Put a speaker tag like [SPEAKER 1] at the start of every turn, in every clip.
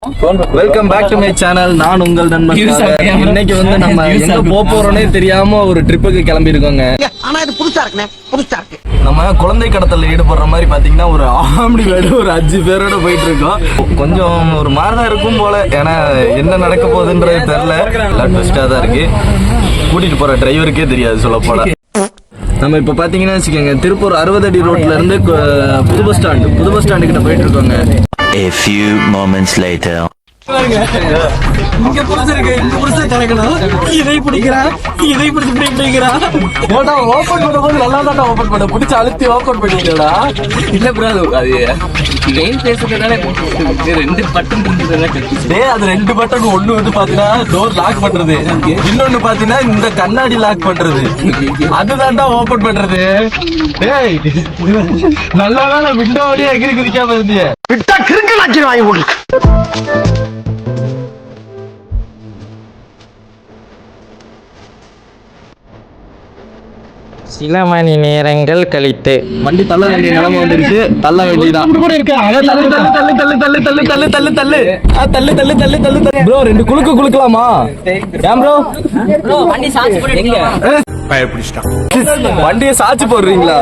[SPEAKER 1] Welcome back to my channel. நான் உங்கள் நண்பன். இன்னைக்கு வந்து நம்ம எங்க போறோம்னே தெரியாம ஒரு ட்ரிப்புக்கு கிளம்பி இருக்கோங்க.
[SPEAKER 2] ஆனா இது புதுசா இருக்குனே, புதுசா இருக்கு.
[SPEAKER 1] நம்ம குழந்தை கடத்தல ஈடுபடுற மாதிரி பாத்தீங்கன்னா ஒரு ஆம்படி வேடு ஒரு 5 பேரோட போயிட்டு இருக்கோம். கொஞ்சம் ஒரு மாதிரிதான் இருக்கும் போல, ஏன்னா என்ன நடக்க போகுதுன்றது தெரியல. எல்லாம் ட்விஸ்டா தான் இருக்கு. கூட்டிட்டு போற டிரைவருக்கே தெரியாது சொல்ல போல. நம்ம இப்ப பாத்தீங்கன்னா வச்சுக்கோங்க, திருப்பூர் 60 அடி ரோட்ல இருந்து புது பஸ் ஸ்டாண்டு கிட்ட போயிட்டு இருக்கோங்க.
[SPEAKER 3] A few moments later.
[SPEAKER 1] இங்க புடிச்சிருக்கு, இங்க புடிச்சு கணக்கணும். இதை பிடிக்கிறான், இதை பிடிச்சு பிடிக்கிறான். ஏடா ஓபன் பண்ணும்போது நல்லா தான் ஓபன் பண்ண, பிடிச்சு அழுத்தி ஓபன் பண்ணிக்கிறடா. இல்ல ப்ரோ, அது மெயின் பேசுறதுனால 2 பட்டன் இருந்ததுல கட்டிச்சு. டேய், அது 2 பட்டன். ஒண்ணு வந்து பாத்தீங்கன்னா டோர் லாக் பண்றது, இன்னொன்னு பாத்தீங்கன்னா இந்த கண்ணாடி லாக் பண்றது. அதுதான்டா ஓபன் பண்றது. டேய், நல்லாதான் விண்டோலயே எகிரி குதிக்காம இருந்தீங்க.
[SPEAKER 2] விட்டா கிறுக்கு லாக்கி வாங்கி போடு.
[SPEAKER 4] சில மணி நேரங்கள் கழித்து
[SPEAKER 1] வண்டி தள்ள வேண்டிய நிலைமை வந்துருச்சு. தள்ள வேண்டியதான். ப்ரோ 2 குலுக்கு குலுக்கலாமா? ஏன் ப்ரோ
[SPEAKER 5] வண்டி சாட்சி போட்டு
[SPEAKER 1] வண்டியை சாட்சி போடுறீங்களா?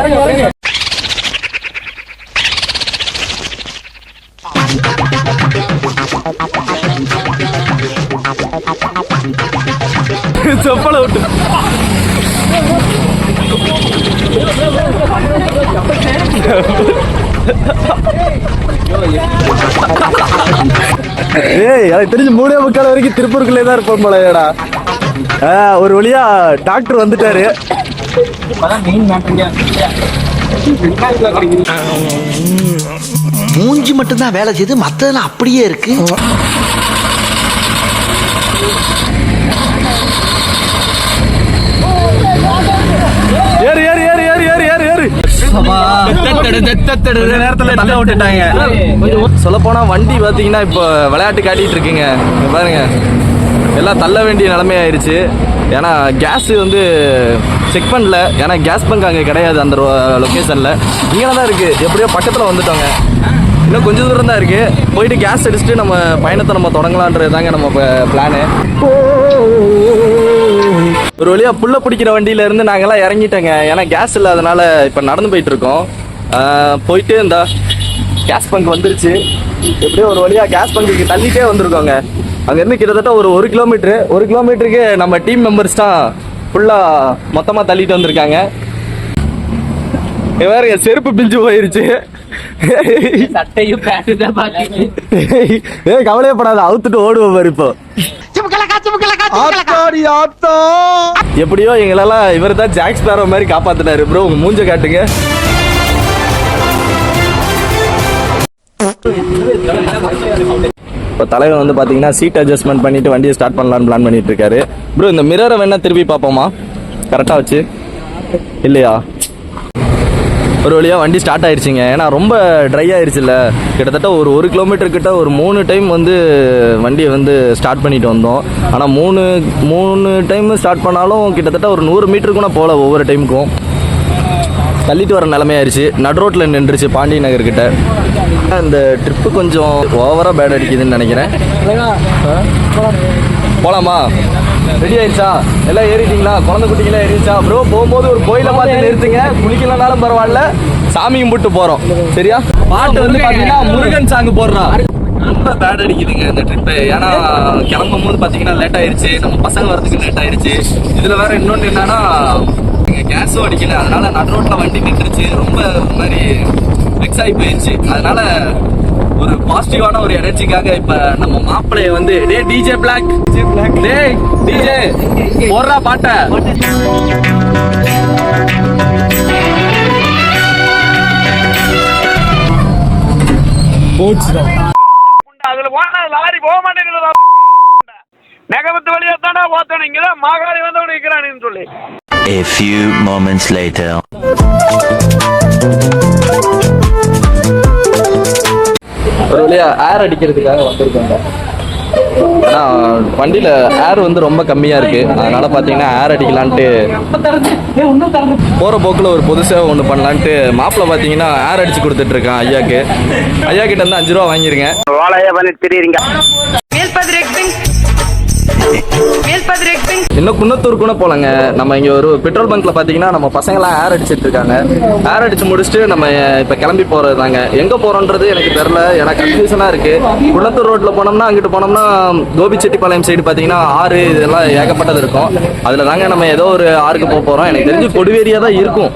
[SPEAKER 1] செப்பல விட்டு ஏய், எனக்கு தெரிஞ்சு 3:45 வரைக்கும் திருப்பூருக்குள்ளே தான் இருப்போம் போலடா. ஒரு வழியா டாக்டர் வந்துட்டாரு.
[SPEAKER 2] மூஞ்சி மட்டும் தான் வேலை செய்து, மத்ததெல்லாம் அப்படியே இருக்கு.
[SPEAKER 1] ஏறு ஏறு ஏறு ஏறு ஏறு ஏறு ஏறு. நேரத்துல விட்டுட்டாங்க. சொல்ல போனா வண்டி பாத்தீங்கன்னா இப்போ விளையாட்டு காட்டிட்டு இருக்குங்க. பாருங்க, எல்லாம் தள்ள வேண்டிய நிலைமை ஆயிடுச்சு. ஏன்னா கேஸ் வந்து செக் பண்ணல. ஏன்னா கேஸ் பங்க் அங்கே கிடையாது அந்த லொக்கேஷன்ல. இங்கே தான் இருக்கு. எப்படியோ பக்கத்தில் வந்துட்டோங்க. இன்னும் கொஞ்சம் தூரம் தான் இருக்கு. போயிட்டு கேஸ் அடிச்சுட்டு நம்ம பயணத்தை நம்ம தொடங்கலான்றது தாங்க நம்ம பிளானு. ஒரு வழியா புல்ல பிடிக்கிற வண்டியில இருந்து நாங்கெல்லாம் இறங்கிட்டோங்க. ஏன்னா கேஸ் இல்லாதனால இப்போ நடந்து போயிட்டு இருக்கோம். போயிட்டு இந்த கேஸ் பங்க் வந்துருச்சு. எப்படியோ ஒரு வழியா கேஸ் பங்குக்கு தள்ளிட்டே வந்திருக்கோங்க. அங்கேருந்து கிட்டத்தட்ட ஒரு 1 கிலோமீட்டருக்கு நம்ம டீம் மெம்பர்ஸ் தான் ஃபுல்லாக மொத்தமாக தள்ளிட்டு வந்திருக்காங்க. வேற செருப்பு பிஞ்சு போயிருச்சு.
[SPEAKER 5] சட்டையும் பேண்ட் தான் பாத்தீங்க.
[SPEAKER 1] கவலையப்படாத, அவுத்துட்டு ஓடுவோம் பாரு. இப்போ எப்படியோ எங்களெல்லாம் இவர் தான் ஜாக் ஸ்பேரோ மாதிரி காப்பாத்தினாரு. ப்ரோ உங்க மூஞ்ச காட்டுங்க. இப்போ தலைவன் வந்து பாத்தீங்கன்னா சீட் அட்ஜஸ்ட்மெண்ட் பண்ணிட்டு வண்டியை ஸ்டார்ட் பண்ணலான்னு பிளான் பண்ணிட்டு இருக்காரு. ப்ரோ இந்த மிரரை வேணா திருப்பி பார்ப்போமா? கரெக்டா வச்சு இல்லையா? ஒரு வழியா வண்டி ஸ்டார்ட் ஆயிடுச்சுங்க. ஏன்னா ரொம்ப ட்ரை ஆயிடுச்சுல்ல. கிட்டத்தட்ட ஒரு 1 கிலோமீட்டர் கிட்ட ஒரு 3 டைம் வந்து வண்டியை வந்து ஸ்டார்ட் பண்ணிட்டு வந்தோம். ஆனால் 3 டைம் ஸ்டார்ட் பண்ணாலும் கிட்டத்தட்ட ஒரு 100 மீட்டருக்கு கூட போகல. ஒவ்வொரு டைமுக்கும் தள்ளிட்டு வர நிலைமையாயிருச்சு. நடு ரோட்டில் நின்றுச்சு பாண்டி நகர் கிட்ட. இந்த ட்ரிப்பு கொஞ்சம் ஓவரா பேட் அடிக்குதுன்னு நினைக்கிறேன். போலாமா? ரெடி ஆயிடுச்சா? எல்லாம் ஏறிட்டீங்களா? குழந்தை குட்டிங்களா ஏறிடுச்சா? ப்ரோ போகும்போது ஒரு கோயிலை பார்த்து நிறுத்துங்க. குளிக்கலனாலும் பரவாயில்ல, சாமி கும்பிட்டு போறோம். சரியா? பாட்டு வந்து பாத்தீங்கன்னா முருகன் சாங் போடுறான். ரொம்ப பேட் அடிக்குதுங்க இந்த ட்ரிப்பு. ஏன்னா கிளம்பும் போது பாத்தீங்கன்னா லேட் ஆயிருச்சு. நம்ம பசங்க வரதுக்கு லேட் ஆயிருச்சு. இதுல வேற இன்னொன்று என்னன்னா கேஸும் அடிக்கல. அதனால நடு ரோட்ல வண்டி நின்றுச்சு. ரொம்ப ஒரு மாதிரி மிக்ஸ் ஆகி போயிடுச்சு. அதனால ஒரு பாசிட்டிவான ஒரு எனர்ஜிக்காக இப்ப நம்ம மாப்பிளைய வந்து டே டிஜே பிளாக் டேய் டிஜே போடுறா பாட்ட.
[SPEAKER 6] அதுல போனா லாரி போக மாட்டேங்குது. நெகமத்து வழியா தானே போத்தணும். இங்கதான் மாகாளி வந்தவனு நிக்கிறான்னு சொல்லி.
[SPEAKER 3] A few moments later.
[SPEAKER 1] ஒரு வழியா ஏர் அடிக்கிறதுக்காக வந்திருக்காங்க. ஏன்னா வண்டியில் ஏர் வந்து ரொம்ப கம்மியாக இருக்குது. அதனால் பார்த்தீங்கன்னா ஏர் அடிக்கலான்ட்டு போகிற போக்கில் ஒரு பொது சேவை ஒன்று பண்ணலான்ட்டு மாப்பிள்ளை பார்த்தீங்கன்னா ஏர் அடித்து கொடுத்துட்ருக்கான் ஐயாக்கு. ஐயா கிட்ட இருந்து 5 ரூபா வாங்கிருங்க.
[SPEAKER 6] வேலையே பண்ணிட்டு திரியுறீங்க.
[SPEAKER 1] இன்னும் குன்னத்தூர் கூட போலங்க. நம்ம இங்கே ஒரு பெட்ரோல் பங்க்ல பார்த்தீங்கன்னா நம்ம பசங்களாம் ஏர் அடிச்சிட்டு இருக்காங்க. ஏர் அடிச்சு முடிச்சுட்டு நம்ம இப்போ கிளம்பி போகிறது தாங்க. எங்கே போகிறோன்றது எனக்கு தெரில, எனக்கு கன்ஃபியூஷனாக இருக்குது. குன்னத்தூர் ரோட்டில் போனோம்னா அங்கிட்டு போனோம்னா கோபிச்செட்டிப்பாளையம் சைடு பார்த்தீங்கன்னா ஆறு இதெல்லாம் ஏகப்பட்டது இருக்கும். அதில் தாங்க நம்ம ஏதோ ஒரு ஆறுக்கு போக போகிறோம். எனக்கு தெரிஞ்சு கொடிவேரியாக தான் இருக்கும்.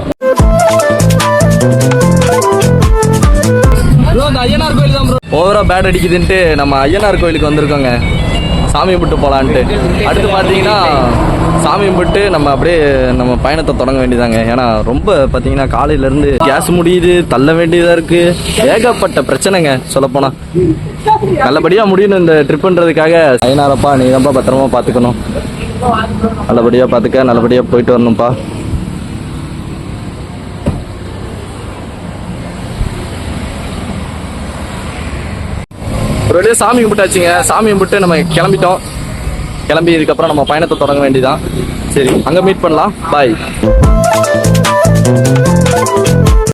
[SPEAKER 1] ஐயனார் கோயில் தான் ப்ரோ. ஓவரா பேட் அடிக்குதுன்ட்டு நம்ம ஐயனார் கோயிலுக்கு வந்திருக்கோங்க, சாமி கும்பிட்டு போகலான்ட்டு. அடுத்து பார்த்தீங்கன்னா சாமி கும்பிட்டு நம்ம அப்படியே நம்ம பயணத்தை தொடங்க வேண்டியதாங்க. ஏன்னா ரொம்ப பார்த்தீங்கன்னா காலையிலேருந்து கேஸ் முடியுது, தள்ள வேண்டியதாக இருக்குது, ஏகப்பட்ட பிரச்சனைங்க சொல்லப்போனால். நல்லபடியாக முடியணும் இந்த ட்ரிப்புன்றதுக்காக. ஐயனாரப்பா நீ தான்ப்பா பத்திரமா பார்த்துக்கணும், நல்லபடியாக பார்த்துக்க, நல்லபடியாக போயிட்டு வரணும்ப்பா. ஒரு வழியாக சாமி கும்பிட்டாச்சுங்க. சாமி கும்பிட்டு நம்ம கிளம்பிட்டோம். கிளம்பி இதுக்கப்புறம் நம்ம பயணத்தை தொடங்க வேண்டியதான். சரி, அங்கே மீட் பண்ணலாம். பாய்.